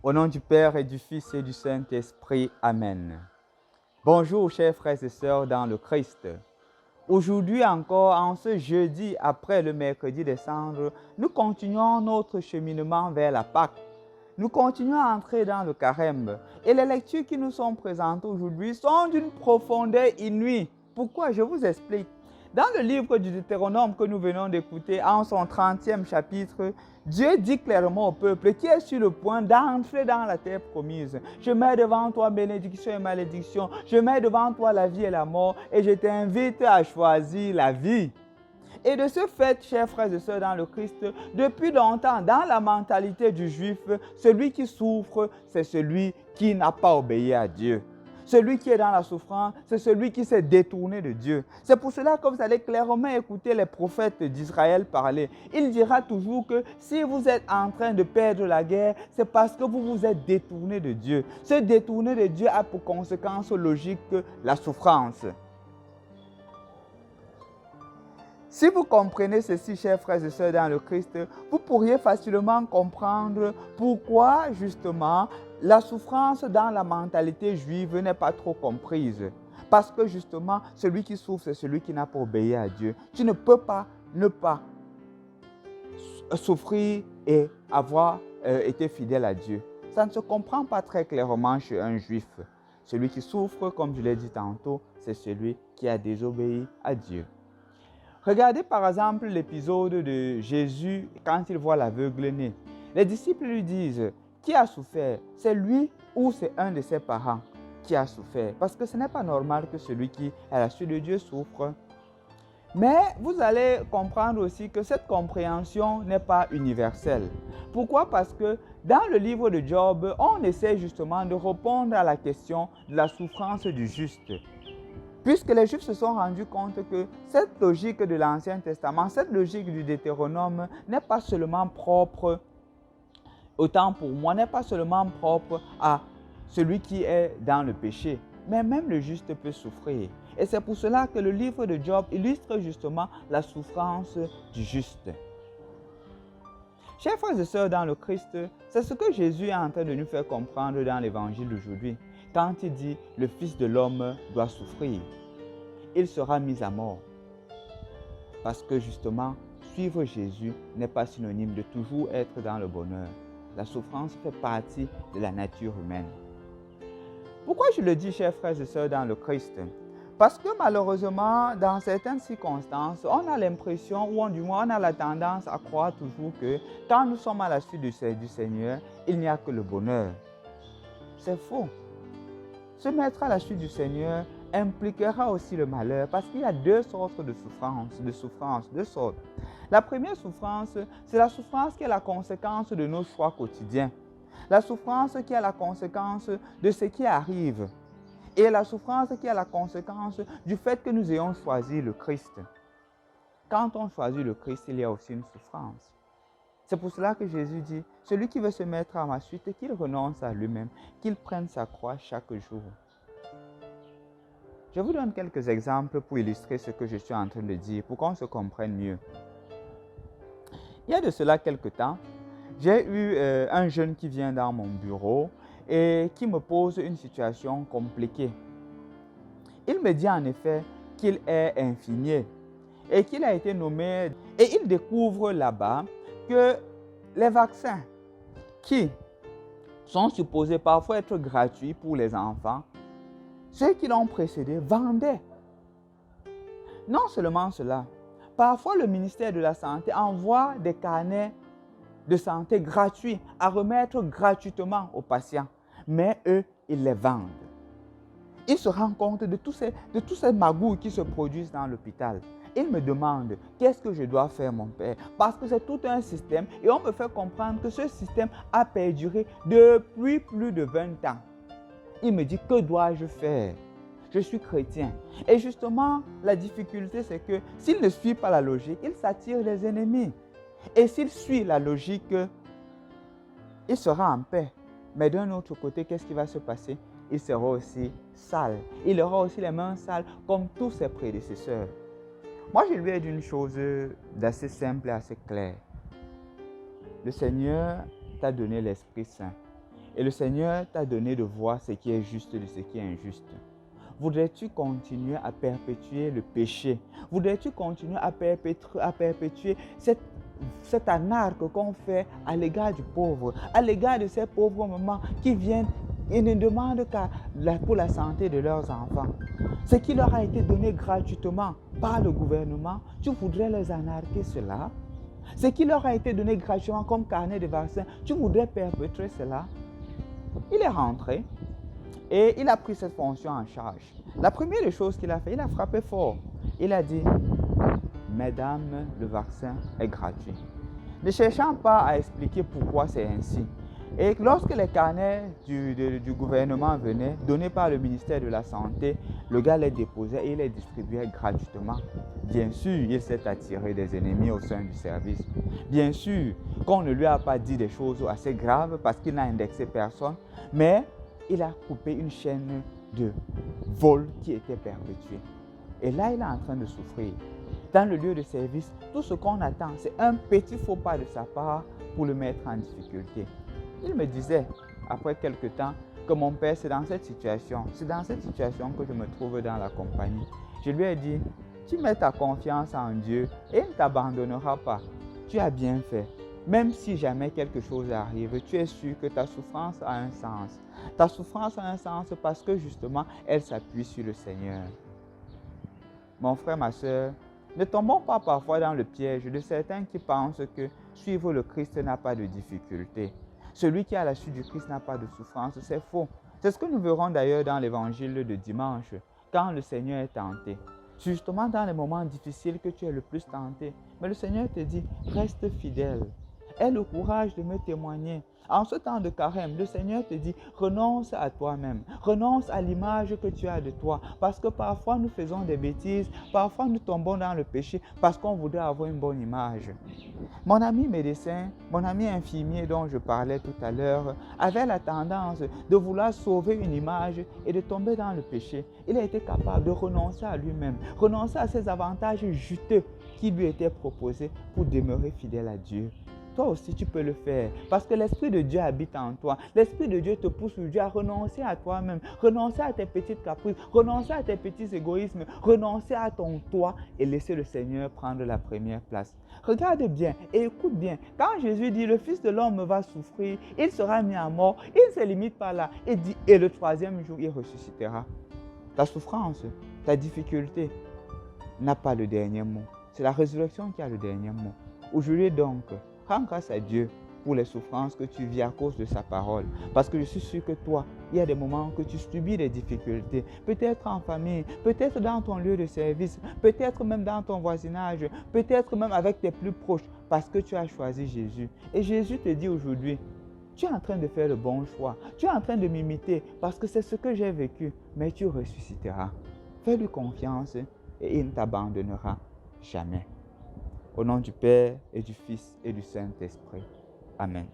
Au nom du Père et du Fils et du Saint-Esprit. Amen. Bonjour chers frères et sœurs dans le Christ. Aujourd'hui encore, en ce jeudi après le mercredi des cendres, nous continuons notre cheminement vers la Pâque. Nous continuons à entrer dans le carême et les lectures qui nous sont présentées aujourd'hui sont d'une profondeur inouïe. Pourquoi? Je vous explique. Dans le livre du Deutéronome que nous venons d'écouter, en son 30e chapitre, Dieu dit clairement au peuple qui est sur le point d'entrer dans la terre promise. Je mets devant toi bénédiction et malédiction. Je mets devant toi la vie et la mort et je t'invite à choisir la vie. Et de ce fait, chers frères et sœurs dans le Christ, depuis longtemps, dans la mentalité du juif, celui qui souffre, c'est celui qui n'a pas obéi à Dieu. Celui qui est dans la souffrance, c'est celui qui s'est détourné de Dieu. C'est pour cela que vous allez clairement écouter les prophètes d'Israël parler. Il dira toujours que si vous êtes en train de perdre la guerre, c'est parce que vous vous êtes détourné de Dieu. Se détourner de Dieu a pour conséquence logique la souffrance. Si vous comprenez ceci, chers frères et sœurs dans le Christ, vous pourriez facilement comprendre pourquoi justement la souffrance dans la mentalité juive n'est pas trop comprise. Parce que justement, celui qui souffre, c'est celui qui n'a pas obéi à Dieu. Tu ne peux pas ne pas souffrir et avoir été fidèle à Dieu. Ça ne se comprend pas très clairement chez un juif. Celui qui souffre, comme je l'ai dit tantôt, c'est celui qui a désobéi à Dieu. Regardez par exemple l'épisode de Jésus quand il voit l'aveugle né. Les disciples lui disent, qui a souffert? C'est lui ou c'est un de ses parents qui a souffert? Parce que ce n'est pas normal que celui qui est à la suite de Dieu souffre. Mais vous allez comprendre aussi que cette compréhension n'est pas universelle. Pourquoi? Parce que dans le livre de Job, on essaie justement de répondre à la question de la souffrance du juste. Puisque les Juifs se sont rendus compte que cette logique de l'Ancien Testament, cette logique du Deutéronome n'est pas seulement propre, autant pour moi, n'est pas seulement propre à celui qui est dans le péché, mais même le juste peut souffrir. Et c'est pour cela que le livre de Job illustre justement la souffrance du juste. Chers frères et sœurs dans le Christ, c'est ce que Jésus est en train de nous faire comprendre dans l'évangile d'aujourd'hui. Quand il dit « le Fils de l'homme doit souffrir », il sera mis à mort. Parce que justement, suivre Jésus n'est pas synonyme de toujours être dans le bonheur. La souffrance fait partie de la nature humaine. Pourquoi je le dis, chers frères et sœurs dans le Christ? Parce que malheureusement, dans certaines circonstances, on a l'impression, ou du moins on a la tendance à croire toujours que quand nous sommes à la suite du Seigneur, il n'y a que le bonheur. C'est faux. Se mettre à la suite du Seigneur impliquera aussi le malheur parce qu'il y a deux sortes de souffrance, deux sortes. La première souffrance, c'est la souffrance qui est la conséquence de nos choix quotidiens. La souffrance qui est la conséquence de ce qui arrive. Et la souffrance qui est la conséquence du fait que nous ayons choisi le Christ. Quand on choisit le Christ, il y a aussi une souffrance. C'est pour cela que Jésus dit, celui qui veut se mettre à ma suite, qu'il renonce à lui-même, qu'il prenne sa croix chaque jour. Je vous donne quelques exemples pour illustrer ce que je suis en train de dire, pour qu'on se comprenne mieux. Il y a de cela quelque temps, j'ai eu un jeune qui vient dans mon bureau et qui me pose une situation compliquée. Il me dit en effet qu'il est infirmier et qu'il a été nommé, et il découvre là-bas que les vaccins qui sont supposés parfois être gratuits pour les enfants, ceux qui l'ont précédé vendaient. Non seulement cela, parfois le ministère de la Santé envoie des carnets de santé gratuits à remettre gratuitement aux patients, mais eux, ils les vendent. Ils se rendent compte de tous ces magouilles qui se produisent dans l'hôpital. Il me demande, qu'est-ce que je dois faire, mon père? Parce que c'est tout un système et on me fait comprendre que ce système a perduré depuis plus de 20 ans. Il me dit, que dois-je faire? Je suis chrétien. Et justement, la difficulté, c'est que s'il ne suit pas la logique, il s'attire les ennemis. Et s'il suit la logique, il sera en paix. Mais d'un autre côté, qu'est-ce qui va se passer? Il sera aussi sale. Il aura aussi les mains sales comme tous ses prédécesseurs. Moi, je lui ai dit une chose d'assez simple et assez claire. Le Seigneur t'a donné l'Esprit Saint. Et le Seigneur t'a donné de voir ce qui est juste de ce qui est injuste. Voudrais-tu continuer à perpétuer le péché? Voudrais-tu continuer à perpétuer cet anarque qu'on fait à l'égard du pauvre, à l'égard de ces pauvres mamans qui viennent et ne demandent qu'à pour la santé de leurs enfants? Ce qui leur a été donné gratuitement par le gouvernement, tu voudrais les anarquer cela? Ce qui leur a été donné gratuitement comme carnet de vaccin, tu voudrais perpétuer cela? Il est rentré et il a pris cette fonction en charge. La première chose qu'il a fait, il a frappé fort. Il a dit, mesdames, le vaccin est gratuit. Ne cherchant pas à expliquer pourquoi c'est ainsi. Et lorsque les carnets du gouvernement venaient, donnés par le ministère de la Santé, le gars les déposait et les distribuait gratuitement. Bien sûr, il s'est attiré des ennemis au sein du service. Bien sûr, qu'on ne lui a pas dit des choses assez graves parce qu'il n'a indexé personne, mais il a coupé une chaîne de vol qui était perpétuée. Et là, il est en train de souffrir. Dans le lieu de service, tout ce qu'on attend, c'est un petit faux pas de sa part pour le mettre en difficulté. Il me disait, après quelque temps, que mon père, c'est dans cette situation que je me trouve dans la compagnie. Je lui ai dit, tu mets ta confiance en Dieu et il ne t'abandonnera pas. Tu as bien fait. Même si jamais quelque chose arrive, tu es sûr que ta souffrance a un sens. Ta souffrance a un sens parce que justement, elle s'appuie sur le Seigneur. Mon frère, ma soeur, ne tombons pas parfois dans le piège de certains qui pensent que suivre le Christ n'a pas de difficulté. Celui qui est à la suite du Christ n'a pas de souffrance, c'est faux. C'est ce que nous verrons d'ailleurs dans l'évangile de dimanche, quand le Seigneur est tenté. C'est justement dans les moments difficiles que tu es le plus tenté. Mais le Seigneur te dit, reste fidèle. Aie le courage de me témoigner. En ce temps de carême, le Seigneur te dit, renonce à toi-même, renonce à l'image que tu as de toi. Parce que parfois nous faisons des bêtises, parfois nous tombons dans le péché parce qu'on voudrait avoir une bonne image. Mon ami médecin, mon ami infirmier dont je parlais tout à l'heure, avait la tendance de vouloir sauver une image et de tomber dans le péché. Il a été capable de renoncer à lui-même, renoncer à ses avantages juteux qui lui étaient proposés pour demeurer fidèle à Dieu. Toi aussi, tu peux le faire parce que l'Esprit de Dieu habite en toi. L'Esprit de Dieu te pousse aujourd'hui à renoncer à toi-même, renoncer à tes petites caprices, renoncer à tes petits égoïsmes, renoncer à ton toi et laisser le Seigneur prendre la première place. Regarde bien et écoute bien. Quand Jésus dit le Fils de l'homme va souffrir, il sera mis à mort, il ne se limite pas là. Il dit et le troisième jour, il ressuscitera. Ta souffrance, ta difficulté n'a pas le dernier mot. C'est la résurrection qui a le dernier mot. Aujourd'hui donc, rends grâce à Dieu pour les souffrances que tu vis à cause de sa parole. Parce que je suis sûr que toi, il y a des moments que tu subis des difficultés. Peut-être en famille, peut-être dans ton lieu de service, peut-être même dans ton voisinage, peut-être même avec tes plus proches, parce que tu as choisi Jésus. Et Jésus te dit aujourd'hui, tu es en train de faire le bon choix. Tu es en train de m'imiter parce que c'est ce que j'ai vécu. Mais tu ressusciteras. Fais-lui confiance et il ne t'abandonnera jamais. Au nom du Père et du Fils et du Saint-Esprit. Amen.